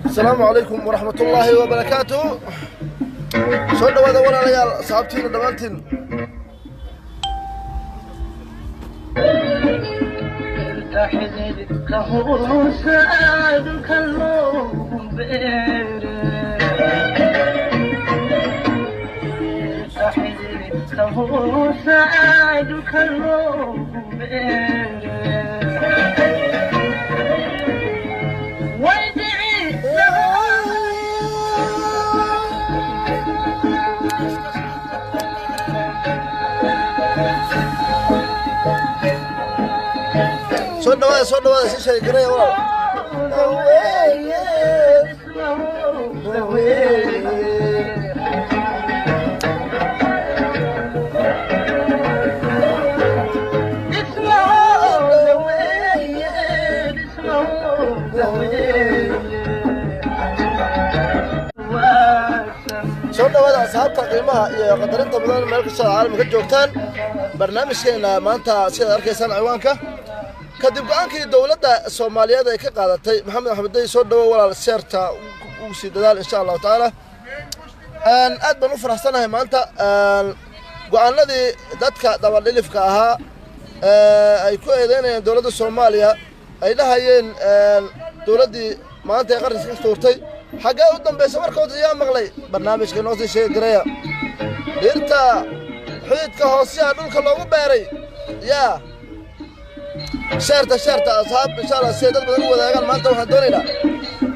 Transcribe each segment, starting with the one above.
السلام عليكم ورحمة الله وبركاته. سؤال هذا ولا ليال صاحبتين دمانتين. صوت هذا شيء كريه والله. صوت هذا أصحاب تقييمها قدرين طبعاً ملك العالم كجوكتان برنامجنا ما أنت سيد أركيسان عوانك kadib go'aankii dawladda Soomaaliyeed ay ka qaadatay Maxamed Axmed Day soo dhawo walaal seerta uu si dadaal insha Allah taala aad baan u faraxsanahay maanta go'aanadii dadka dabadhilifka ahaa ay ku eedeynayeen dawladda Soomaaliya ay dhahayeen dawladdii maanta ay qaranka ka tuurtay xagee u dambeysay markooda yaa maqlay barnaamijka noo sii sheegaya irta xididka hoosaha dhulka loogu beeray yaa شرطة أصحاب إن شاء الله السيدات بدنا وداعان ما أنت وحدونينا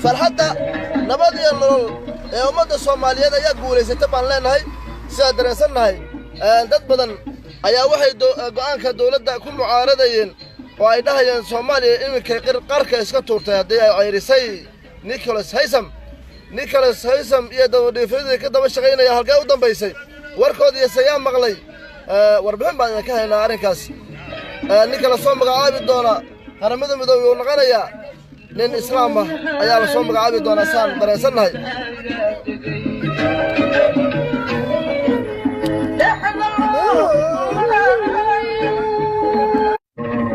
فالحتى نبضي النور أمد الصومالية يقول إذا تبان لنا هاي سادرسنا هاي دت بدن أيا واحد قان كدولة دا كل معارضين وعيدها ين الصومالي إن كقرق إسكتورته دي عيرسي نيكولاس هيثم يدور فريد كده مش غينا يا هالجو دم بيسي وركود يسيام مغلي وربهم بعد كهنا عركاس نيكولاس صوم مقعابي دونا أنا مدوي ونغنيا لين إسلامه أيام صوم مقعابي دونا سان درسنا هاي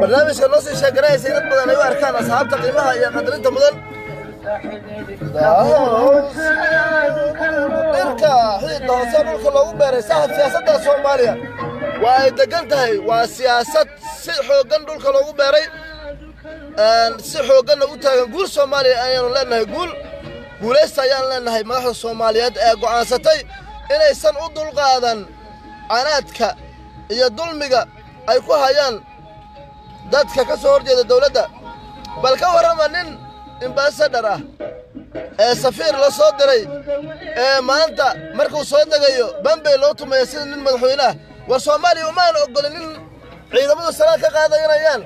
برنامج النص الشجرة سيدات بدن أيوة أركان أصحاب تقييمها يا قدرين تمدن إركا حيد هوسان الخلوق بيري ساحة سياسة الصومالية ويدقنتهي وسياسة سيحو قندو الخلوق بيري سيحو قندو قلتها قول صوماليا أيانو لأنها قول إيسا أيان لأنها مدح الصوماليات قوعان ستي إنا إيسان أدو القادن عنادك إيا دولميقا أي كوهايان دادك كسور جيدة دولة بل كورما نين امباسادرة سفير لا soo diray maanta markuu soo dagayo Bambey loo tumay sida nin madaxweynaha war Soomaaliya uma aan ogolin ciidamada sare ka qaadanayaan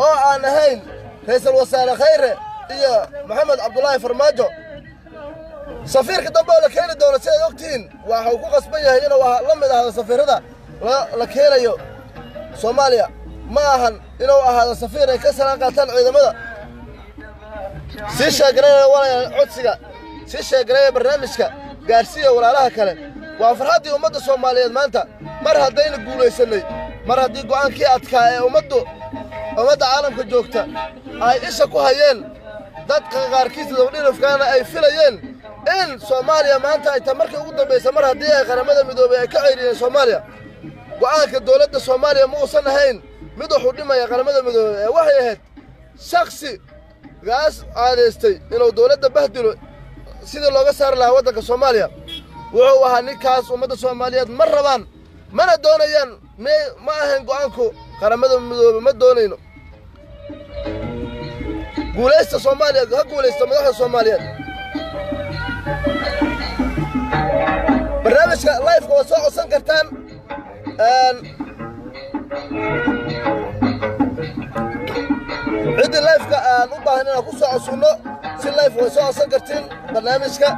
oo aan ahayn ra'iisul wasaare Khayre iyo Maxamed Cabdullaahi Farmaajo safiirka dambe la keenay dowladda sida ogtiin waxa uu ku qasban yahay inuu la mid ahaado safiirada la keenayo Soomaaliya ma ahan inuu ahaado safiir ay ka salaan qaataan ciidamada سيشا قرية ولا عدسك سيشا قرية برنامجك قارسية ولا لها كلام وفرحاتي أمد الصومالية ما أنت مرة دين الجولة يسني مرة دي قوان كي أتكاية أمد عالم كجوكتا أي إيش أكو هين دتك غاركيس دولين فكان أي فيلين إن صوماليا ما أنت يتمرك قدام بيس مرة دي غرامة مدوبة كعيرين صوماليا قوان كدولة الصومالية مو سنة هين مدو حديمة يا غرامة مدوبة وحي شخصي قاس عادستي إنه دولة بهدلوا سيد الله قصر له ودك الصومالية وهو هنيكاس ومدى الصوماليات مرة بان من الدونيين ما هن قانكو خرمدوا ما الدونينو قوليست الصومالية قوليست مدح الصوماليات برنامج لايف وصاع سنكرتان عيد اللايف كأن أبغى هنا أقص عصونه في اللايف وسوا سكرتين برنامج كا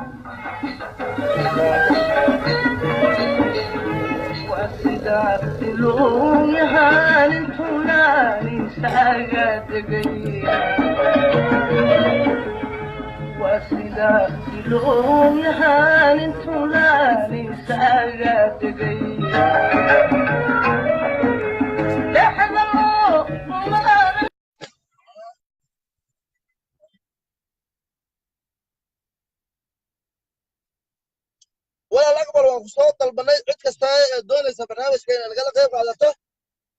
وسداخلهم يهان فلان ساقت بي وسداخلهم يهان فلان ساقت بي kusoo dalbanay cid kasta ee doonaysa barnaamijkeena nagala qayb qaadato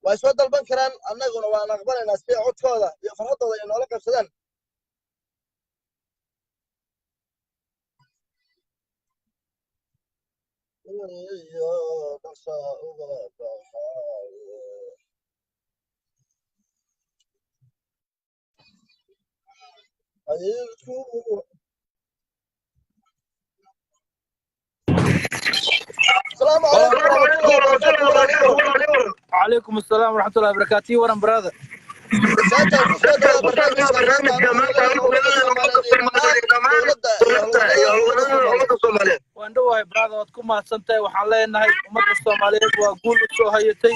way soo dalban karaan annaguna waan aqbalaynaa si codkooda iyo farxadooda ay noola qaybsadaan السلام عليكم ورحمة الله وبركاته. وعليكم السلام ورحمة الله وبركاته. ورم براذر. ساعتها كسر برنامج waan dhawahay brother waad ku mahadsantahay waxaan leenahay ummadda Soomaaliyeed waa guul u soo hayatay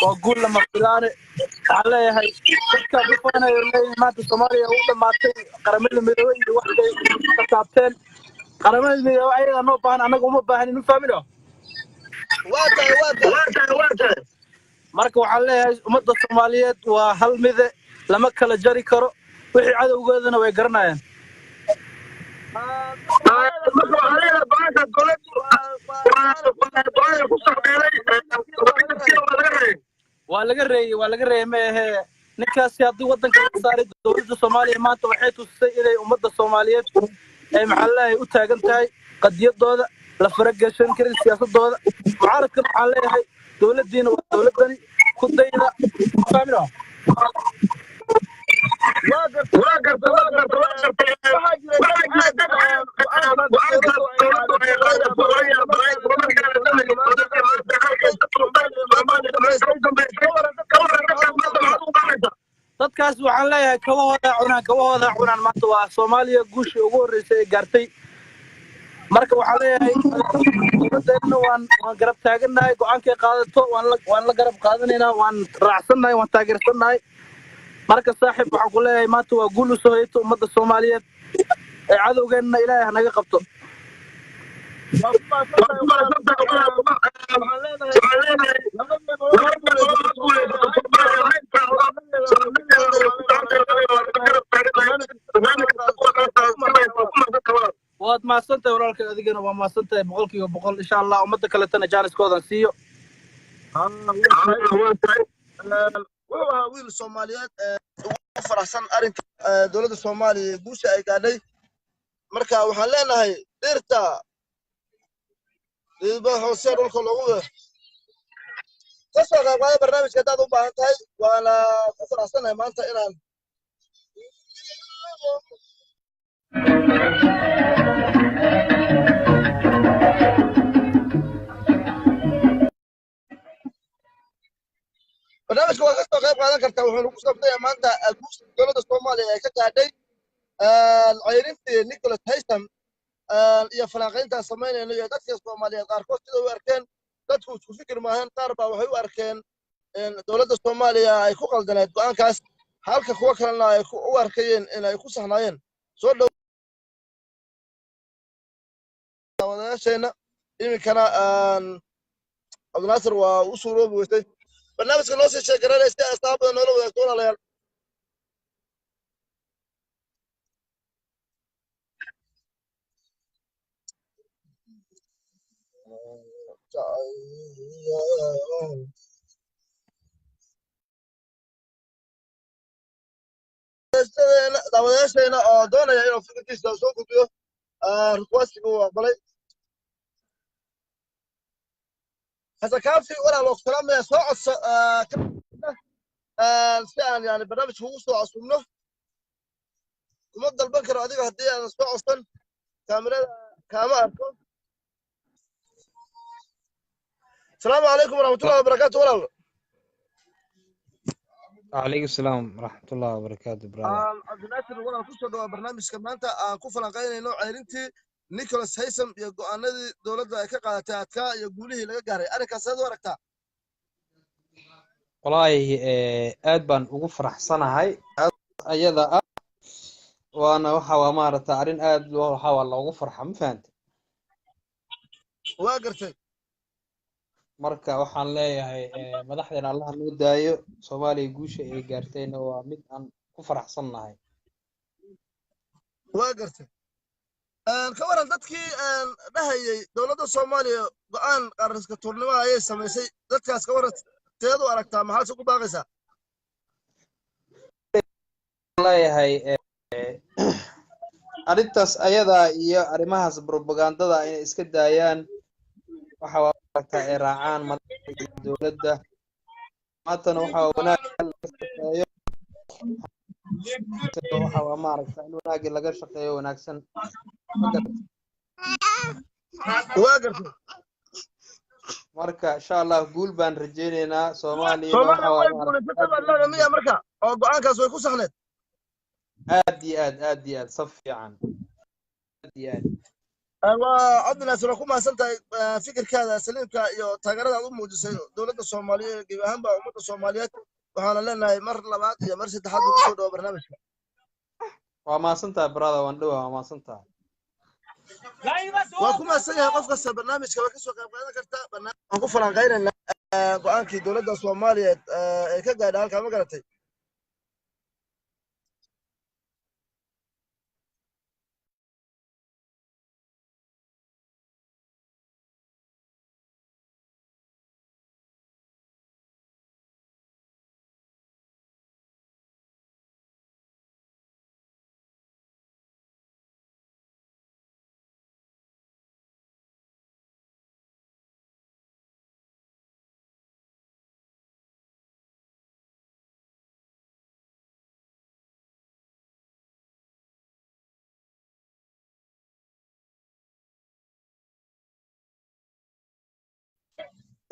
waa guul lama filaane waxaan leeyahay dadka dhifanayo leeyahay maanta Soomaaliya u dhamaatay qaramada midoobay iyo waxay ka taabteen qaramada midoobay ayaga noo baahan anaga uma baahanin u fahmino waata marka waxaan leeyahay ummadda Soomaaliyeed waa hal mid lama kala jari karo wixii cadawgeedana way garanayaan waa laga reeyay ma ahe ninkaasi haddii waddanka la saaray dowladda Soomaaliya maanta waxay tusay inay ummadda Soomaaliyeed ay maxallahay u taagan tahay qadiyadooda la faragashan karin siyaasadooda mucaaradkan waxaan leeyahay dowladdiina waa dowladdani ku dayda fahmino dadkaas waxaan leeyahay kabahooda cunaan maanta waa Soomaaliya guushi ugu horeysay ee gaartay marka waxaan leeyahay dowladdeena waan garab taaganahay go'aankay qaadato waan la garab qaadanaynaa waan raacsanahay waan taageersanahay marka saaxiib waxaan ku leeyahay maanta waa guul u soo hayto ummadda Soomaaliyeed ee cadawgeena Ilaahay naga qabto waad maasantahay walaalkay adigana waa maasantahay boqolkiiba boqol insha Allah ummadda kale tan jaaniskoodan siiyo waa wiil Soomaaliyeed ugu faraxsan arinta dowladda Soomaaliya guusha ay gaadhay marka waxaan leenahay dhirta idba hoose dhulka lagu kasoo qaybqaaday barnaamijka haddaad u baahan tahay waana ku faraxsanahay maanta inaan barnaamijka waa kasoo qayb qaadan kartaa wuxuu nagu sabtay maanta guusha dowladda Soomaaliya ay ka gaadhay ceyrintii Nicholas Haysom iyo falanqaynta sameynayna iyo dadka Soomaaliyeed qaarkood sida u arkeen dadku isku fikir maahan qaar baa waxay u arkeen in dowladda Soomaaliya ay ku qaldaneed go'aankaas halka kuwa kalena ay u arkayeen in ay ku saxnaayeen soo dhawaadayaasheena iminkana Abdulnaasir waa u suuroobi weystay barnaamijka noo sii sheegaranaysa asxaabada noola wadaagto walaalayaal daawadayaasheena oo doonaya inuu fikirkiisa soo gudbiyo requestiga uu aqbalay حتى كان في ولا لو كلام يا صوت سان يعني برنامج هو صوت أصلا ومد البنكر هذيك هدي أنا صوت أصلا كاميرا أركون السلام عليكم ورحمة الله وبركاته ولا عليكم السلام ورحمة الله وبركاته برادر عبد الناصر ولا كوسو برنامج كمان أنت كوفنا قايل إنه عيرنتي Nicholas Haysom iyo go'aanadii dowladda ay ka qaadatay adka iyo guulihii laga gaaray arrinkaas aad u aragtaa wallaahi aad baan ugu faraxsanahay ayada ah waana waxa waa maaragtay arrin aad waxa waa loogu farxa ma fahantay waa gartay marka waxaan leeyahay madaxdeena Allah noo daayo Soomaaliya guusha ay gaartayna waa mid aan ku faraxsanahay waa gartay ka waran dadkii dhahayay dowladda Soomaaliya go'aan qarriska turnimo ayay samaysay dadkaas ka waran teed u aragtaa maxaad ugu baaqaysaa leeyahay arrintaas ayada iyo arrimahaas propagandada inay iska daayaan waxa waa aragtaa ay raacaan madaxda dowladda maantana waxa wanaag laga shaqeeyo waxa waa maaragtaa in wanaagii laga shaqeeyo wanaagsan waa gartay marka insha Allah guul baan rajeynaynaa Soomaaliya Soomaaliya way guulaysatay miya marka oo go'aankaas way ku saxneed aad iyo aad saf fiican aad iyo aad waa cabdinaasir ku maasantahay fikirkaada saliimka iyo taageerada aad u muujisay dowladda Soomaaliyeed gebi ahaanba ummadda Soomaaliyeed waxaana leenahay mar labaad iyo mar saddexaad ugu soo dhawo barnaamijka waa maasantahay brother waan dhawaa waa maasantahay waa ku maasan yahay qof kasta barnaamijka waa ka soo qayb qaadan kartaa barnaamijka ku falanqaynaynaa go'aankii dowladda Soomaaliyeed ee ka gaadhay halka ma garatay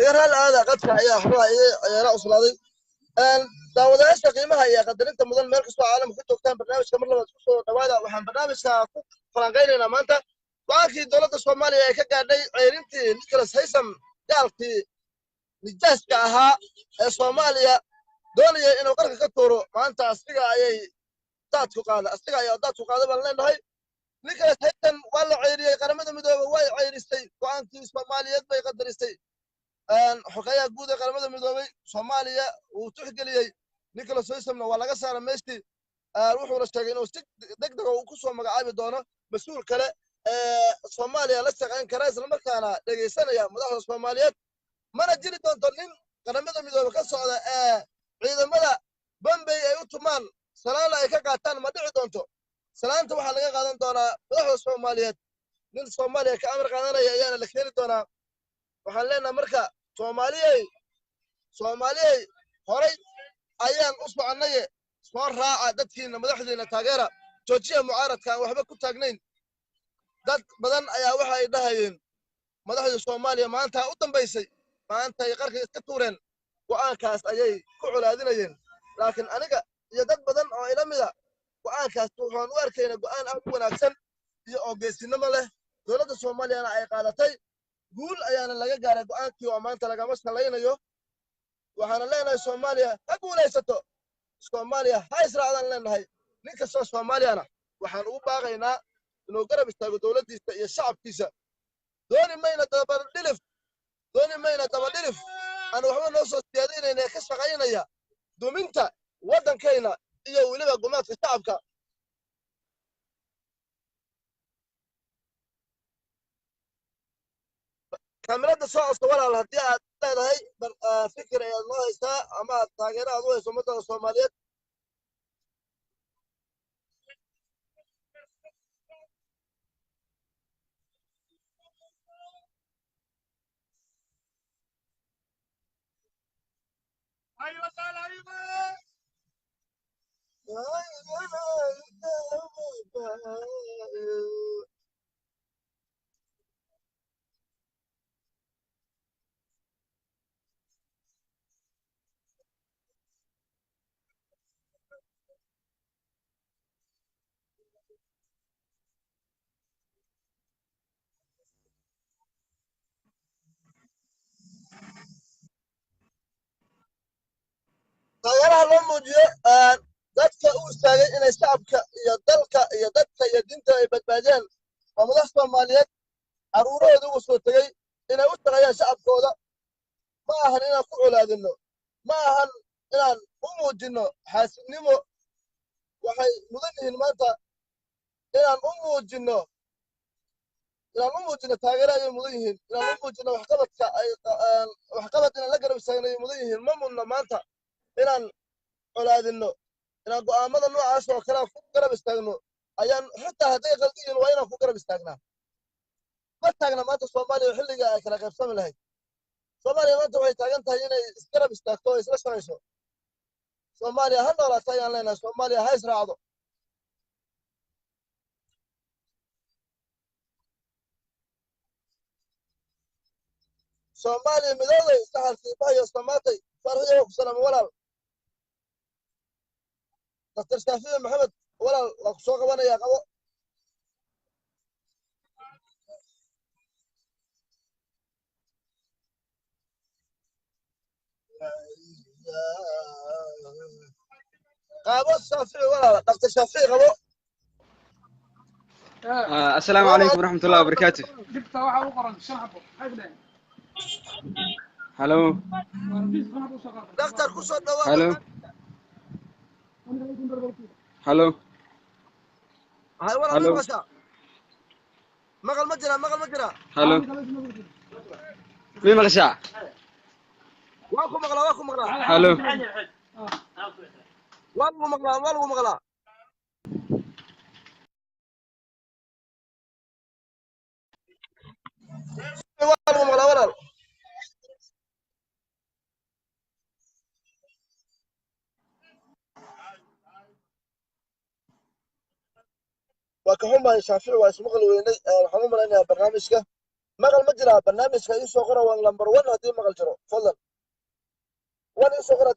هل هذا قد يا حراي يا رأس العظيم daawadayaasha qiimaha iyo qadarinta mudan meel kastoo caalamka ku joogtaan barnaamijka mar labaad ku soo dhawaada waxaan barnaamijka ku falanqaynaynaa maanta go'aankii dowladda Soomaaliya ay ka gaadhay ceyrintii Nicholas Haysom gaalkii nijaaska ahaa ee Soomaaliya doonaya inuu qarka ka tuuro maanta asiga ayay daadku qaada baan leenahay Nicholas Haysom waa la ceyriyay qaramada midoobay way ceyristay go'aankii Soomaaliyeed bay qadaristay حكاية جودة قرمة مدوبي صوماليا وتحقلي نيكولاس هيسمنا ولا قصر ميستي روحوا رشتاقين وستك دقدقة وكسوا مقعاب الدونة مسؤول كلا صوماليا لسه عن كرايس المكانة دقي سنة يا مدحر صوماليات ما نجري دون تلين قرمة مدوبي كسوا عيدا مدى بمبي ايوتومان سلالة ايكا قاتان ما دعي دونتو سلالة توحى لغا قادان دونا مدحر صوماليات نيل صوماليا كامر قادانا يا ايانا لكيري دونا waxaan leenahay marka Soomaaliyeey horay ayaan u soconay soo raaca dadkiina madaxdeena taageera joojiya mucaaradka waxba ku taagnayn dad badan ayaa waxa ay dhahayeen madaxda Soomaaliya maanta u dambeysay maanta ay qarka iska tuureen go'aankaas ayay ku culaadinayeen laakiin aniga iyo dad badan oo ila mid ah go'aankaas waxaan u arkaynaa go'aan aad u wanaagsan iyo oo geesinimo leh dowladda Soomaaliyana ay qaadatay guul ayaana laga gaaray go'aankii oo maanta lagama salaynayo waxaana leenahay Soomaaliya ha guulaysato Soomaaliya ha israacdan leenahay ninka soo Soomaaliyana waxaan ugu baaqaynaa inuu garab istaago dowladdiisa iyo shacabkiisa dooni mayna dabadhilif aan waxba noo soo siyaadinayna ka shaqaynaya duminta waddankayna iyo weliba gumaadka shacabka كاميرا صوت ولا هدي هذا هي فكرة الله يسا أما تاجر هذا هو سمته الصومالية taageeraha loo muujiyo dadka u istaagay inay shacabka iyo dalka iyo dadka iyo diinta ay badbaadiyaan waa madax Soomaaliyeed caruurahooda ugu soo tagay inay u shaqeeyaan shacabkooda ma ahan inaan ku colaadino ma ahan inaan u muujino xaasidnimo waxay mudan yihiin maanta inaan u muujino inaan u muujino taageero ayay mudan yihiin inaan u muujino waxqabadka ay waxqabad inaan la garab istaagno ayay mudan yihiin ma mudna maanta inaan colaadinno inaan go'aamada noocaas oo kale ku garab istaagno ayaan xitaa hadday qaldan yihiin waa inaan ku garab istaagnaa ma taagna maanta soomaaliya xilliga ay kala qaybsami lahayd soomaaliya maanta waxay taagan tahay inay isgarab istaagto oo isla shaqayso soomaaliya ha noolaato ayaan leenahay soomaaliya ha israacdo soomaaliya midooday saxalkii bahayo samaatay farxiyo ku salaam walaal dr shaafici maxamed walaal waa ku soo qabanayaa qabo قابو الشافعي ولا دكتور الشافعي قابو السلام عليكم ورحمة الله وبركاته. هلو دكتور كوسو دوا هلو هلو هاي ولا هلو. مغشا مغل مجرى هلو مين مغشى واكو مغلا هلو والو مغلا ولا وكهم الشافعي واسمه ويني waxaan u maleynayaa barnaamijka maqal ma jira barnaamijka ii soo qora waan number 1 hadii maqal jiro fadlan waan ii soo qora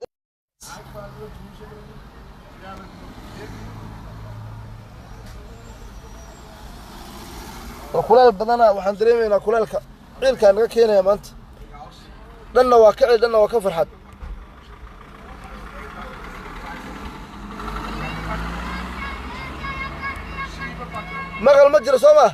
kuleel badana waxaan dareemaynaa kuleelka ciilka naga keenaya maanta dhanna waa ka cil dhanna waa ka farxad maqal ma jiro soo ma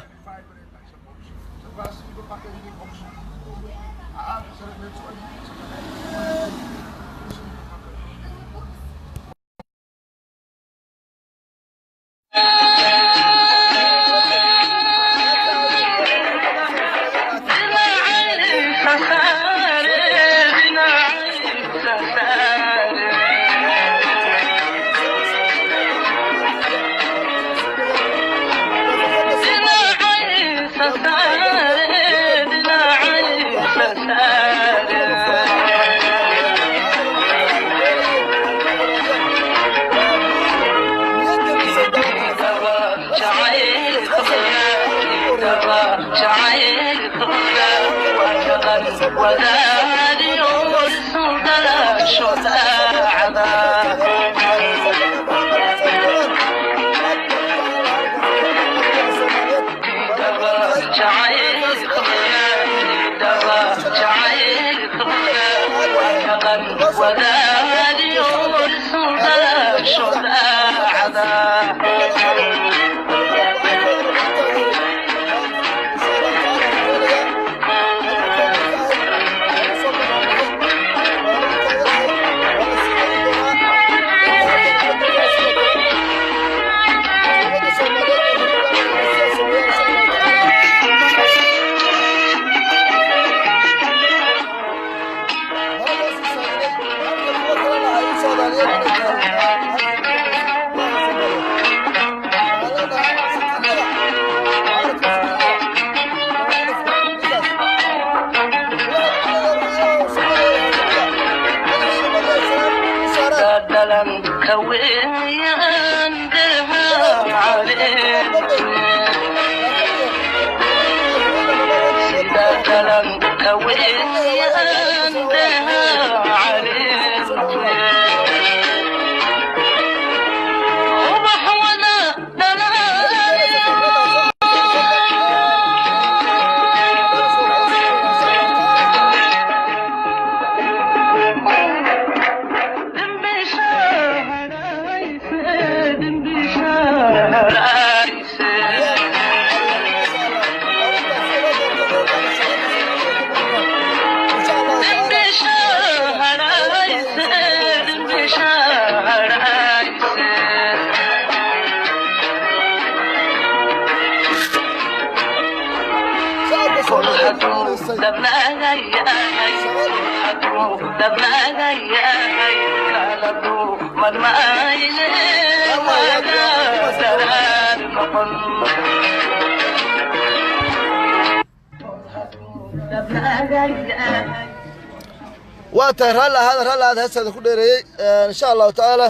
واتر هلا هسه ku dheereeyay insha Allah taala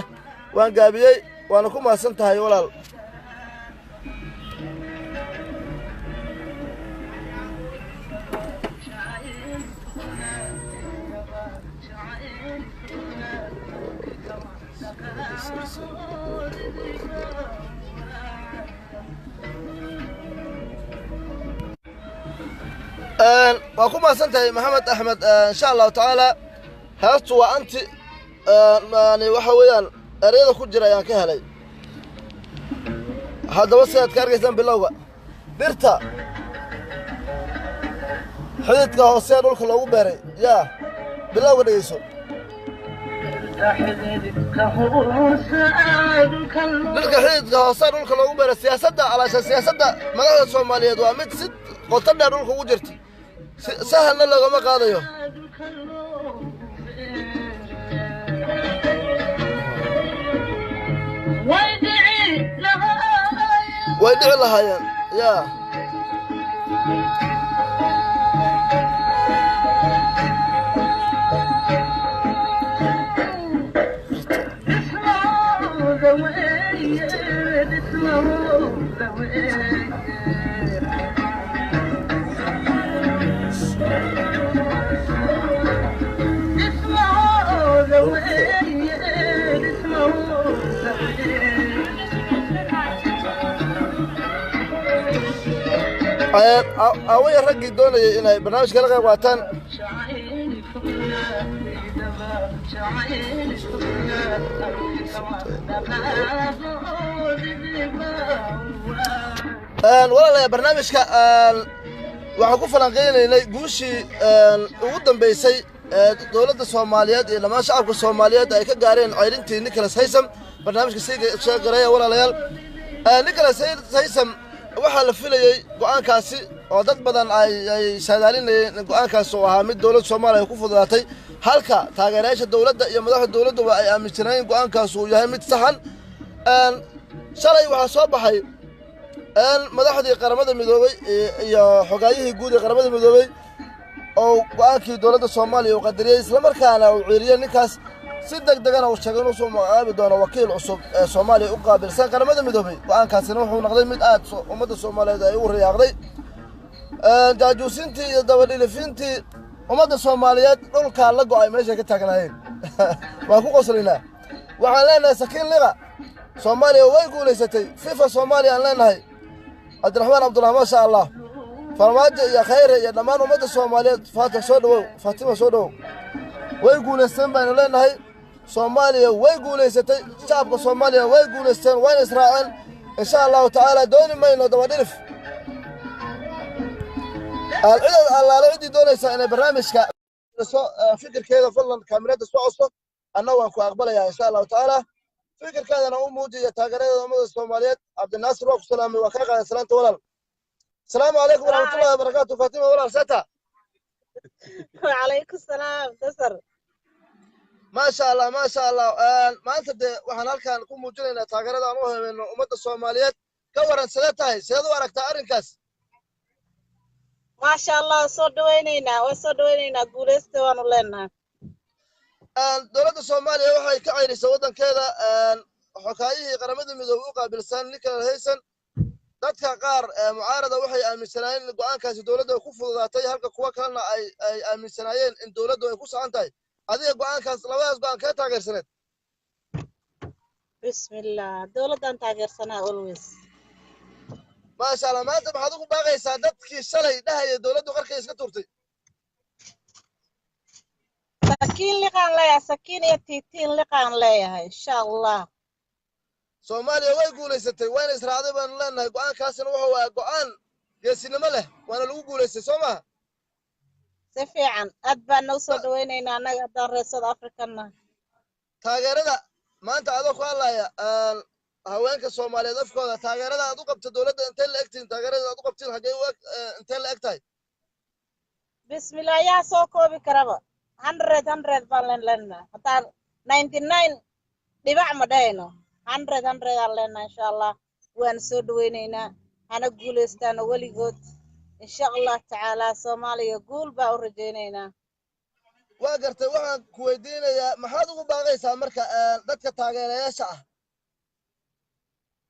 waan gaabiyay waana ku maasan tahay walaal waa ku maasan tahay Maxamed Axmed insha Allah taala هاستو وأنت يعني وحويان أريد أخذ جريان كهلي هذا وصيت كارجسان باللوجا برتا حدث وصيت لك لو بري يا باللوجا ديسو لك حدث وصيت لك لو بري السياسة على أساس السياسة ما لها الصومالية دوا مت ست قلتنا لك وجرتي سهل لك ما قاضيه ويدعي لها يا أوي الرجل دون إن برنامج كلا قواتان ولا برنامج وحكوف الأنجيل اللي جوشي وقدم بيسي دولة الصوماليات لما شعب الصوماليات أي كجارين عيرنتي نيكولاس هيثم برنامج كسيج شاقرية ولا ليال نيكولاس هيثم waxaa la filayay go'aankaasi oo dad badan ay saadaalinayeen go'aankaas oo ahaa mid dawladda Soomaaliya ku fududaatay halka taageerayaasha dawladda iyo madaxda dawladda ay aaminsanayeen go'aankaas uu yahay mid saxan shalay waxa soo baxay madaxdii qaramada midoobay iyo xogaayihii guud ee qaramada midoobay oo go'aankii dawladda Soomaaliya uu qadariyay isla markaana uu ciiriyay ninkaas si degdegana uu sheegay inuu soo magacaabi doono wakiil cusub ee Soomaaliya u qaabilsan qaramada midoobay go'aankaasina wuxuu noqday mid aad ummadda Soomaaliyeed ay u riyaaqday jaajuusintii iyo dabadhilifintii ummadda Soomaaliyeed dhulka la go'ay meesha ka taagnaayeen waan ku qoslaynaa waxaan leenahay sakiin liqa Soomaaliya way guuleysatay FIFA Soomaaliya aan leenahay Cabdiraxmaan Cabdullaahi ma sha Allah farmaajo iyo khayr iyo dhammaan ummadda Soomaaliyeed Fatima soo dhawow way guuleysteen baan leenahay Soomaaliya way guuleysatay shacabka Soomaaliya way guuleysteen way israaceen insha Allah taala dooni mayno dabadhilif الله لا عندي دون إن برنامجك فكركيدا فلان كاميرات سوعصة أنا وأنكو أقبلها إن شاء الله تعالى فكر كذا أنا موجي تاجرين أمور الصوماليات عبد الناصر وقف سلام وكاكا سلام ولا السلام عليكم ورحمة الله وبركاته فاطمة ولا ستا وعليكم السلام تسر ما شاء الله ما شاء الله ما أنت وحنا كان نكون موجودين تاجرين أمور من أمور الصوماليات كورن سلتاي سيدو أرك تارينكاس ما شاء الله صدوينينا وصدوينينا قولست ونولنا دولة الصومالية waxay ka cayrisay wadankeeda xokaayihii qaramada midoobay u qaabilsan Nicolas Hayson dadka qaar mucaarada waxay aaminsanayeen in go'aankaasi dawladda ku fududaatay halka kuwa kalena ay aaminsanayeen in dawladdu ay ku saxan tahay adiga go'aankaas labadaas go'aan ka taageersaneed bismillah dawladdan taageersanaa always ما شاء الله ما أنت بحضوك باقي سادتك شلي ده هي الدولة وغيرك يسكتورتي سكين لقان ليا سكين يتيتين لقان ليا إن شاء الله سوماليا ويقول يستي وين إسرائيل بان لنا قوان كاسن وهو قوان يسين مله وانا لو يقول يستي سوما سفيعا أدبا نوصل وينينا أنا قدر رئيسة أفريقيا تاغيردا ما أنت عدوك والله يا haweenka Soomaaliyeed afkooda taageerada aad u qabto dawladda intee la egtiin taageerada aad u qabtiin xagee intee la egtahay بسم الله يا سوكو بكربا 100 بالن لنا حتى 99 دبع مدينو 100 لنا إن شاء الله وان سودوينينا أنا قولستان ولي قد إن شاء الله تعالى صومالي يقول باورجينينا waa gartay waxaan ku weydiinayaa maxaad ugu baaqaysaa marka dadka taageerayaasha ah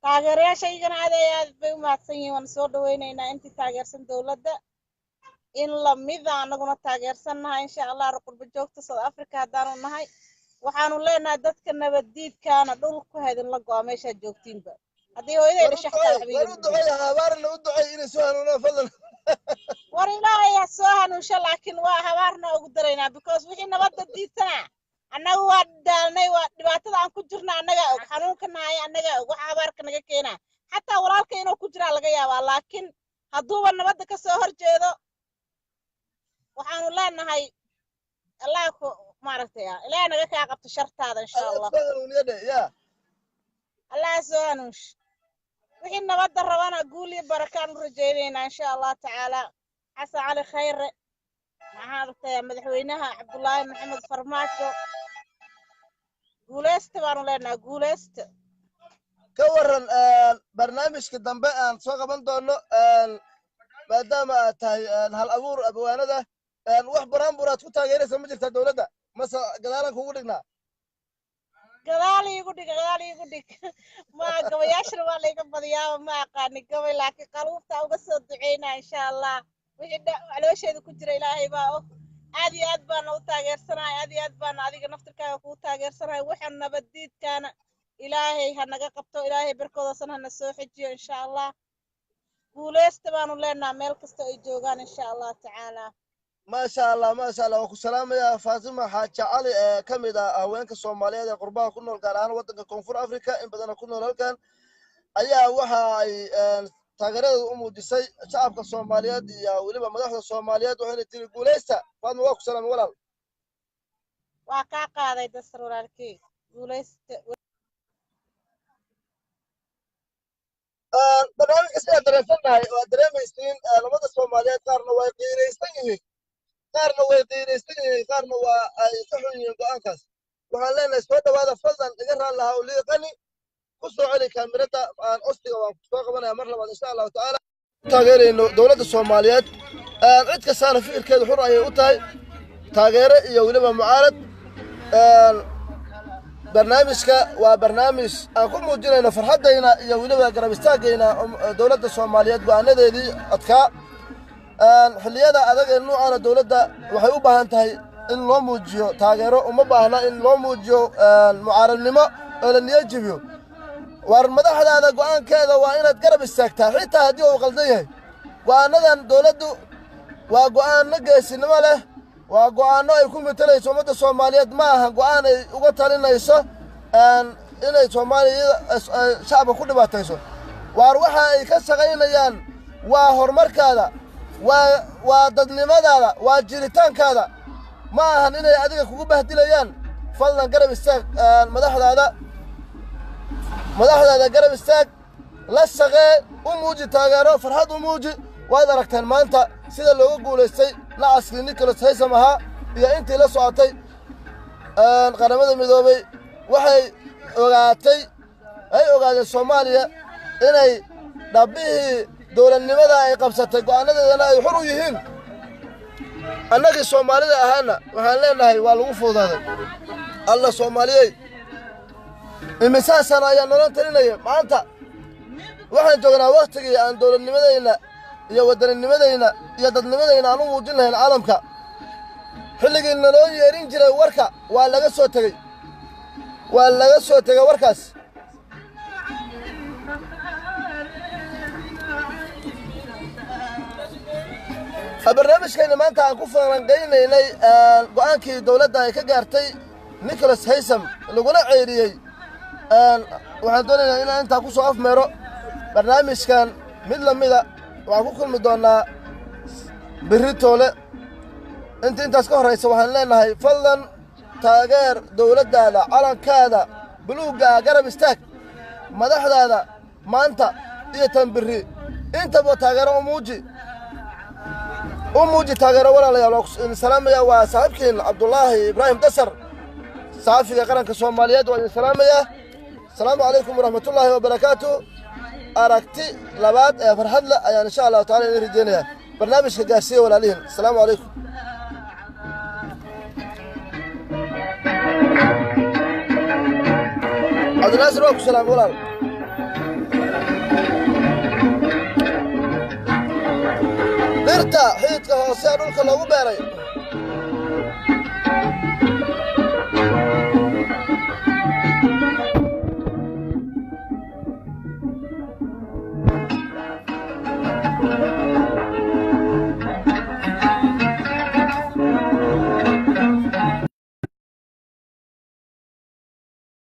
taageerayaashaygana aad bay u mahadsan yihiin waan soo dhaweynaynaa intii taageersan dowladda in lamida anaguna taageersannahay insha allah qurbo joogta South Africa haddaanu nahay waxaanu leenahay dadka nabadiidkaana dhulku hedin la go'a meesha joogtiinba haddii hooyaday dhashay xataa waxba war u ducay habaarna u ducay inay soo hanuunaan fadlan war ilaahay yaa soo hanuunsha laakiin waa habaarna ugu daraynaa because wixii nabadda diidtana annagu waa daalnay waa dhibaatada aan ku jirna annaga og xanuunka nahay annaga og waxa habaarka naga keenaa xataa walaalka inuu ku jiraa laga yaabaa laakiin hadduuba nabadda ka soo horjeedo waxaanu leenahay allah ku maaragtay ilaahay naga kaa qabto shartaada insha allah allah soo hanuunsh wixii nabadda rabana guul iyo barakaan u rajaynaynaa insha allah tacaala xasan cali khayre maaragtay madaxweynaha cabdullaahi maxamed farmaajo guuleysta baanu leenahay guuleysta ka waran barnaamijka dambe aan soo qaban doono maadaama aad tahay hal abuur abwaanada wax baraanburaad ku taageeraysa ma jirtaa dowladda mase gadaalan kugu dhignaa gadaal iigu dhig ma gabayaashana waa layga badiyaaba ma aqaani gabay laakiin qaluubta uga soo duceynaa insha allah wixii caloosheeda ku jira ilaahay baa og aad iyo aad baana u taageersanahay aad iyo aad baana adiga naftirkaaga kuu taageersanahay waxaan nabaddiidkaana ilaahay ha naga qabto ilaahay barkoodaasan hana soo xejiyo insha allah guuleysta baanu leenaha meel kasta ay joogaan insha allah tacaala maasha allah waan ku salaamayaa faasima xaaji cali ee ka mid ah haweenka soomaaliyeed ee qurbaha ku nool gaar ahaan waddanka koonfur afrika in badana ku nool halkan ayaa waxa ay taageeradeedu u muujisay shacabka soomaaliyeed iyo weliba madaxda soomaaliyeed waxayna tiri guuleysta faadma waa ku salaamay walaal waa kaa qaaday dasar walaalkii guuleysta barnaamijka sidaa dareensannahay waa dareemaysiin labada soomaaliyeed qaarna way qiiraysan yihiin qaarna waa ay ka xun yihiin go'aankaas waxaan leenahay soo dhawaada fadlan iga raan lahaa u liiqani ku soo celi kaamirada aan ostiga waan soo qabanaya mar labaad insha allahu tacaala taageerayno dowladda soomaaliyeed cid kastaana fikirkeedu xur ayay u tahay taageere iyo weliba mucaarad barnaamijka waa barnaamij aan ku muujinayno farxaddayna iyo weliba garab istaagayna dowladda soomaaliyeed go'aanadeedii adkaa xilliyada adag ee nuucaana dowladda waxay u baahan tahay in loo muujiyo taageero uma baahna in loo muujiyo mucaaradnimo oo la niyo jibiyo war madaxdaada go'aankeeda waa inaad garab istaagtaa xitaa haddii uu qaldan yahay go'aanadan dowladdu waa go'aano geesinimo leh waa go'aano ay ku matalayso ummadda soomaaliyeed ma aha go'aan ay uga talinayso inay soomaaliyada shacabka ku dhibaatayso waar waxa ay ka shaqaynayaan waa horumarkaada waa dadnimadaada waa jiritaankaada ma ahan inay adiga kugu bahdilayaan fadlan garab istaag madaxdaada garab istaag la shaqee u muuji taageero farxad u muuji waad aragteen maanta sida looga guulaystay nacaskii nicholas haysam ahaa iyo intii la socotay qaramada midoobay waxay ogaadeen soomaaliya inay dhabbihii dowladnimada ay qabsatay go'aanadeedana ay xur u yihiin annagii soomaalida ahaana waxaan leenahay waa lagu fuudaaday alla soomaaliyey imisaa sano ayaa nolol talinaya maanta waxaan joognaa waktigii aan dowladnimadayna iyo waddaninimadayna iyo dadnimadayna aan u muujin lahayn caalamka xilligii naloo yeerin jiray warka waa laga soo tegey warkaas barnaamijkayna maanta aan ku falanqaynaynay go'aankii dowladda ay ka gaartay nicholas haysam laguna ceyriyey waxaan doonaynaa inaan intaa ku soo afmeero barnaamijkan mid lamida waxaan ku kulmi doonaa berri toole intaas ka horraysa waxaan leenahay fadlan taageer dowladdaada calankaada buluugga garab istaag madaxdaada maanta iyo tan berri intaba taageero u muuji umuuji taageero walaalayaal in salaamaya waa saaxiibkiin cabdullaahi ibraahim dasar saxafiga qaranka soomaaliyeed waa idin salaamaya asalaamu calaykum waraxmatullaahi wabarakaatu aragti labaad ee farxad leh ayaan insha allahu taala idin rajeynayaa barnaamijka gaarsiiya walaalihiin asalaamu calaykum cabdinaasir waa ku salaamay walaal dhirta xididka hoose dhulka loogu beeray